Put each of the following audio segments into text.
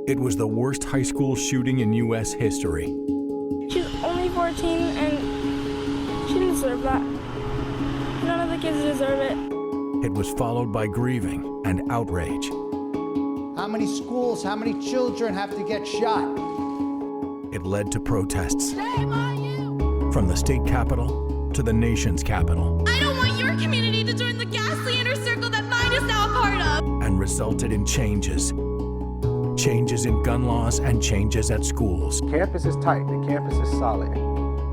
It was the worst high school shooting in U.S. history. She's only 14 and she didn't deserve that. None of the kids deserve it. It was followed by grieving and outrage. How many schools, how many children have to get shot? It led to protests. Shame on you! From the state capitol to the nation's capital. I don't want your community to join the ghastly inner circle that mine is now a part of! And resulted in changes. Changes in gun laws and changes at schools. Campus is tight, the campus is solid.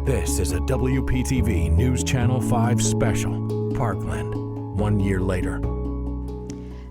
This is a WPTV News Channel 5 special, Parkland, 1 year later.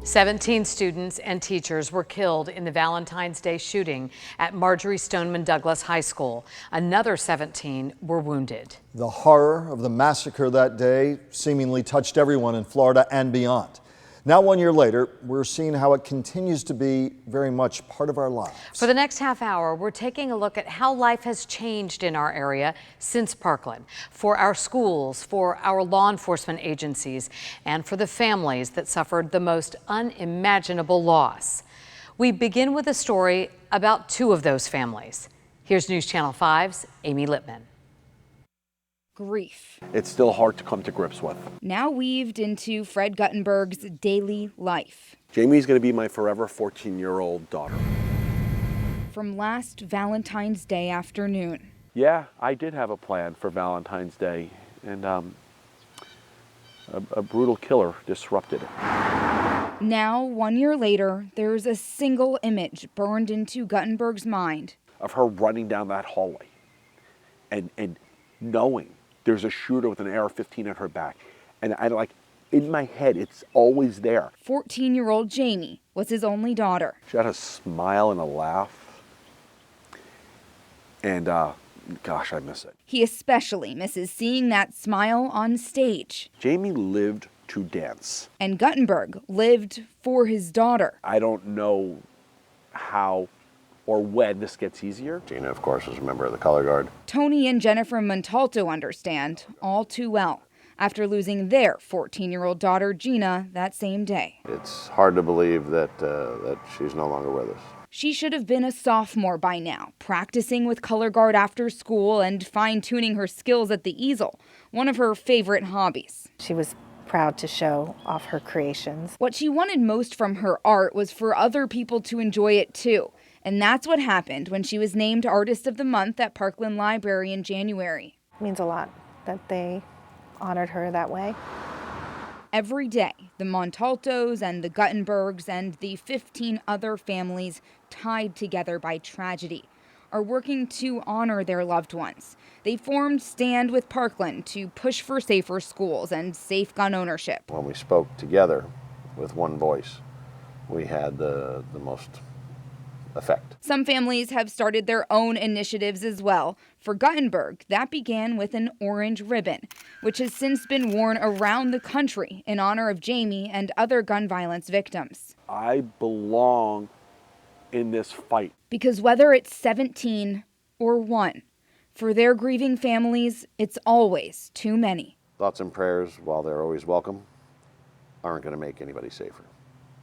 17 students and teachers were killed in the Valentine's Day shooting at Marjorie Stoneman Douglas High School. Another 17 were wounded. The horror of the massacre that day seemingly touched everyone in Florida and beyond. Now, 1 year later, we're seeing how it continues to be very much part of our lives. For the next half hour, we're taking a look at how life has changed in our area since Parkland, for our schools, for our law enforcement agencies, and for the families that suffered the most unimaginable loss. We begin with a story about two of those families. Here's News Channel 5's Amy Littman. Grief. It's still hard to come to grips with. Now weaved into Fred Guttenberg's daily life. Jamie's going to be my forever 14-year-old daughter. From last Valentine's Day afternoon. Yeah, I did have a plan for Valentine's Day, and a brutal killer disrupted it. Now, 1 year later, there's a single image burned into Guttenberg's mind. Of her running down that hallway and knowing there's a shooter with an AR-15 at her back. And in my head, it's always there. 14-year-old Jamie was his only daughter. She had a smile and a laugh. And, gosh, I miss it. He especially misses seeing that smile on stage. Jamie lived to dance. And Guttenberg lived for his daughter. I don't know how or when this gets easier. Gina, of course, was a member of the color guard. Tony and Jennifer Montalto understand all too well after losing their 14-year-old daughter, Gina, that same day. It's hard to believe that she's no longer with us. She should have been a sophomore by now, practicing with color guard after school and fine-tuning her skills at the easel, one of her favorite hobbies. She was proud to show off her creations. What she wanted most from her art was for other people to enjoy it too. And that's what happened when she was named Artist of the Month at Parkland Library in January. It means a lot that they honored her that way. Every day, the Montaltos and the Guttenbergs and the 15 other families tied together by tragedy are working to honor their loved ones. They formed Stand with Parkland to push for safer schools and safe gun ownership. When we spoke together with one voice, we had the most effect. Some families have started their own initiatives as well. For Guttenberg, that began with an orange ribbon, which has since been worn around the country in honor of Jamie and other gun violence victims. I belong in this fight. Because whether it's 17 or 1, for their grieving families, it's always too many. Thoughts and prayers, while they're always welcome, aren't going to make anybody safer.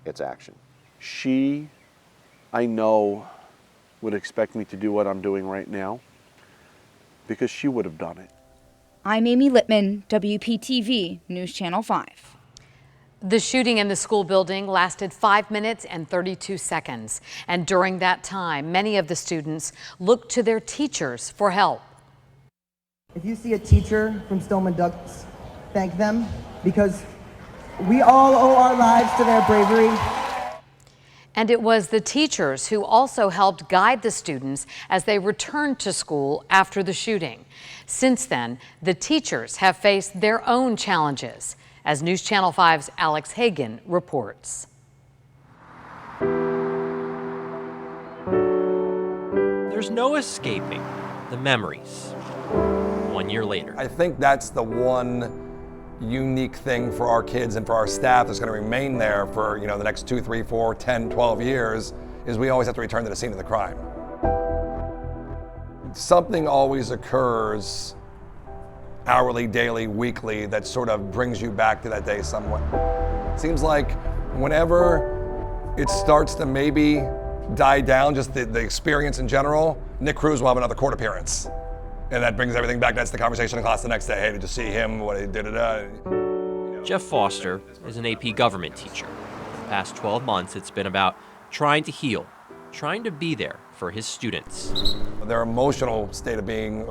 It's action. She, I know, would expect me to do what I'm doing right now because she would have done it. I'm Amy Littman, WPTV News Channel 5. The shooting in the school building lasted 5 minutes and 32 seconds. And during that time, many of the students looked to their teachers for help. If you see a teacher from Stoneman Douglas, thank them, because we all owe our lives to their bravery. And it was the teachers who also helped guide the students as they returned to school after the shooting. Since then, the teachers have faced their own challenges, as News Channel 5's Alex Hagan reports. There's no escaping the memories 1 year later. I think that's the one unique thing for our kids and for our staff that's going to remain there for, the next 2, 3, 4, 10, 12 years, is we always have to return to the scene of the crime. Something always occurs hourly, daily, weekly that sort of brings you back to that day somewhat. It seems like whenever it starts to maybe die down, just the experience in general, Nick Cruz will have another court appearance. And that brings everything back. That's the conversation in class the next day. Hey, did you see him? What he did? Jeff Foster is an AP government teacher. For the past 12 months, it's been about trying to heal, trying to be there for his students. Their emotional state of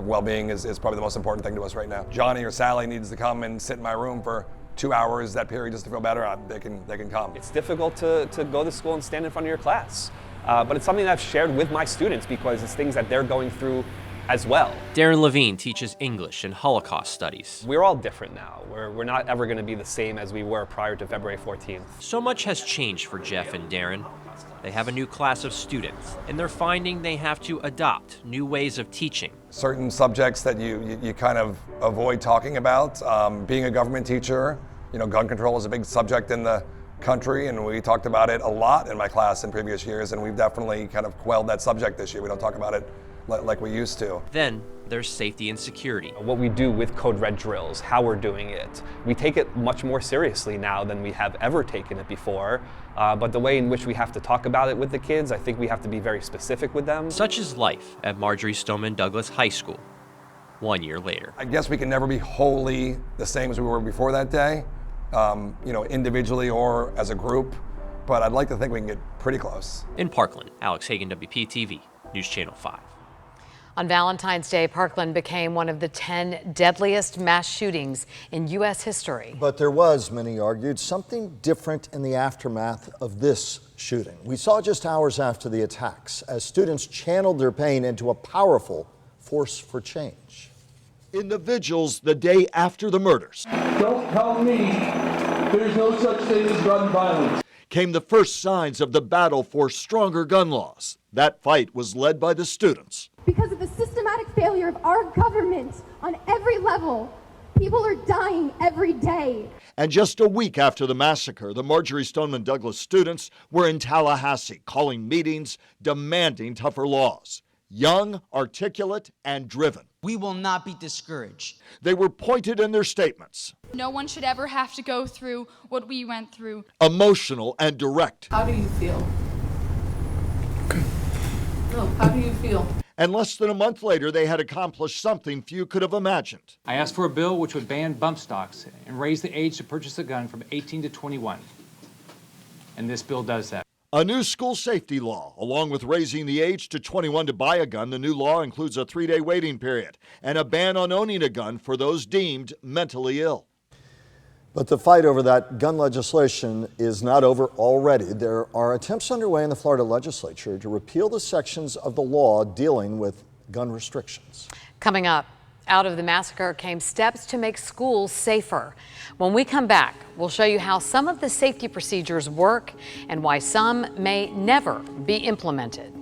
well-being is probably the most important thing to us right now. Johnny or Sally needs to come and sit in my room for 2 hours, that period, just to feel better. They can come. It's difficult to go to school and stand in front of your class, but it's something that I've shared with my students because it's things that they're going through as well. Darren Levine teaches English and Holocaust studies. We're all different now. We're not ever going to be the same as we were prior to February 14th. So much has changed for Jeff and Darren. They have a new class of students, and they're finding they have to adopt new ways of teaching. Certain subjects that you kind of avoid talking about. Being a government teacher, gun control is a big subject in the country, and we talked about it a lot in my class in previous years, and we've definitely kind of quelled that subject this year. We don't talk about it like we used to. Then there's safety and security. What we do with Code Red drills, how we're doing it. We take it much more seriously now than we have ever taken it before, but the way in which we have to talk about it with the kids, I think we have to be very specific with them. Such is life at Marjorie Stoneman Douglas High School 1 year later. I guess we can never be wholly the same as we were before that day, individually or as a group, but I'd like to think we can get pretty close. In Parkland, Alex Hagan, WPTV, News Channel 5. On Valentine's Day, Parkland became one of the 10 deadliest mass shootings in U.S. history. But there was, many argued, something different in the aftermath of this shooting. We saw just hours after the attacks as students channeled their pain into a powerful force for change. In the vigils the day after the murders, don't tell me there's no such thing as gun violence, came the first signs of the battle for stronger gun laws. That fight was led by the students. Because of the systematic failure of our government on every level, people are dying every day. And just a week after the massacre, the Marjorie Stoneman Douglas students were in Tallahassee, calling meetings, demanding tougher laws. Young, articulate, and driven. We will not be discouraged. They were pointed in their statements. No one should ever have to go through what we went through. Emotional and direct. How do you feel? No, how do you feel? And less than a month later, they had accomplished something few could have imagined. I asked for a bill which would ban bump stocks and raise the age to purchase a gun from 18 to 21. And this bill does that. A new school safety law, along with raising the age to 21 to buy a gun. The new law includes a 3-day waiting period and a ban on owning a gun for those deemed mentally ill. But the fight over that gun legislation is not over already. There are attempts underway in the Florida legislature to repeal the sections of the law dealing with gun restrictions. Coming up, out of the massacre came steps to make schools safer. When we come back, we'll show you how some of the safety procedures work and why some may never be implemented.